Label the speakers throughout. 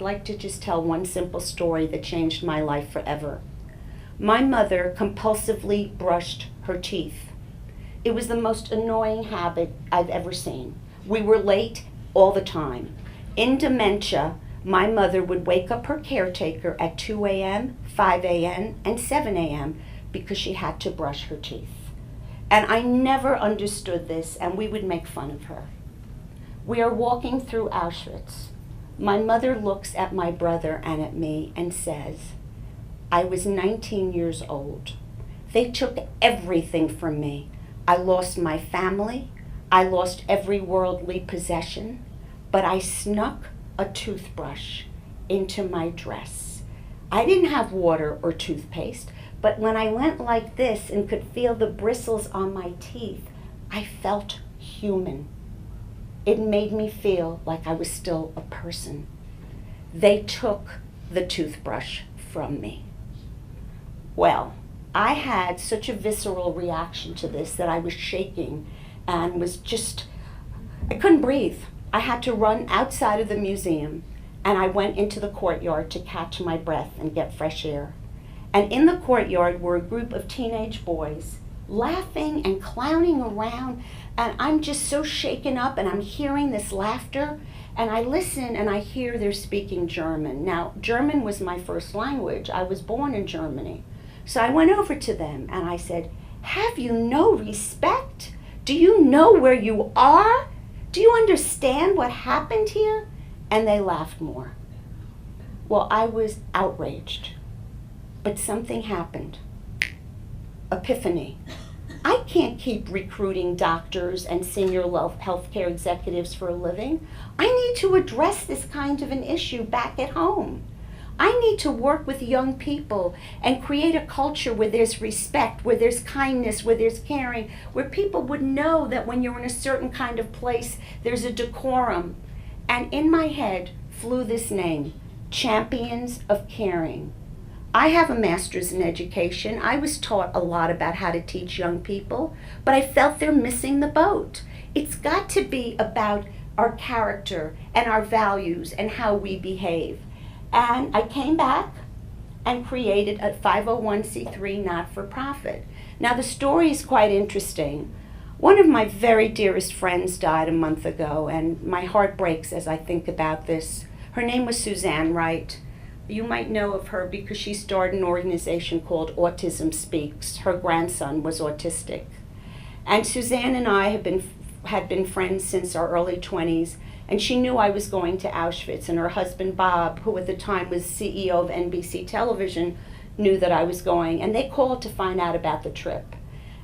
Speaker 1: like to just tell one simple story that changed my life forever. My mother compulsively brushed her teeth. It was the most annoying habit I've ever seen. We were late all the time. In dementia, my mother would wake up her caretaker at 2 a.m., 5 a.m., and 7 a.m. because she had to brush her teeth. And I never understood this, and we would make fun of her. We are walking through Auschwitz. My mother looks at my brother and at me and says, I was 19 years old. They took everything from me. I lost my family. I lost every worldly possession, but I snuck a toothbrush into my dress. I didn't have water or toothpaste, but when I went like this and could feel the bristles on my teeth, I felt human. It made me feel like I was still a person. They took the toothbrush from me. Well, I had such a visceral reaction to this that I was shaking and I couldn't breathe. I had to run outside of the museum, and I went into the courtyard to catch my breath and get fresh air. And in the courtyard were a group of teenage boys laughing and clowning around, and I'm just so shaken up, and I'm hearing this laughter, and I listen and I hear they're speaking German. Now, German was my first language. I was born in Germany. So I went over to them and I said, have you no respect? Do you know where you are? Do you understand what happened here? And they laughed more. Well, I was outraged. But something happened. Epiphany. I can't keep recruiting doctors and senior healthcare executives for a living. I need to address this kind of an issue back at home. I need to work with young people and create a culture where there's respect, where there's kindness, where there's caring, where people would know that when you're in a certain kind of place, there's a decorum. And in my head flew this name, Champions of Caring. I have a master's in education. I was taught a lot about how to teach young people, but I felt they're missing the boat. It's got to be about our character and our values and how we behave. And I came back and created a 501c3 not-for-profit. Now the story is quite interesting. One of my very dearest friends died a month ago, and my heart breaks as I think about this. Her name was Suzanne Wright. You might know of her because she started an organization called Autism Speaks. Her grandson was autistic. And Suzanne and I had been friends since our early 20s, and she knew I was going to Auschwitz, and her husband Bob, who at the time was CEO of NBC Television, knew that I was going, and they called to find out about the trip.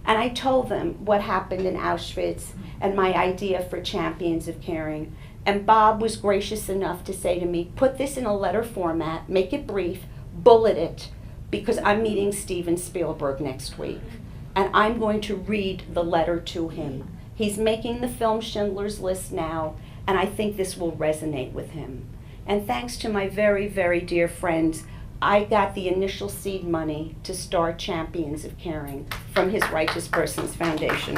Speaker 1: And I told them what happened in Auschwitz and my idea for Champions of Caring. And Bob was gracious enough to say to me, put this in a letter format, make it brief, bullet it, because I'm meeting Steven Spielberg next week. And I'm going to read the letter to him. He's making the film Schindler's List now, and I think this will resonate with him. And thanks to my very, very dear friends, I got the initial seed money to start Champions of Caring from His Righteous Persons Foundation.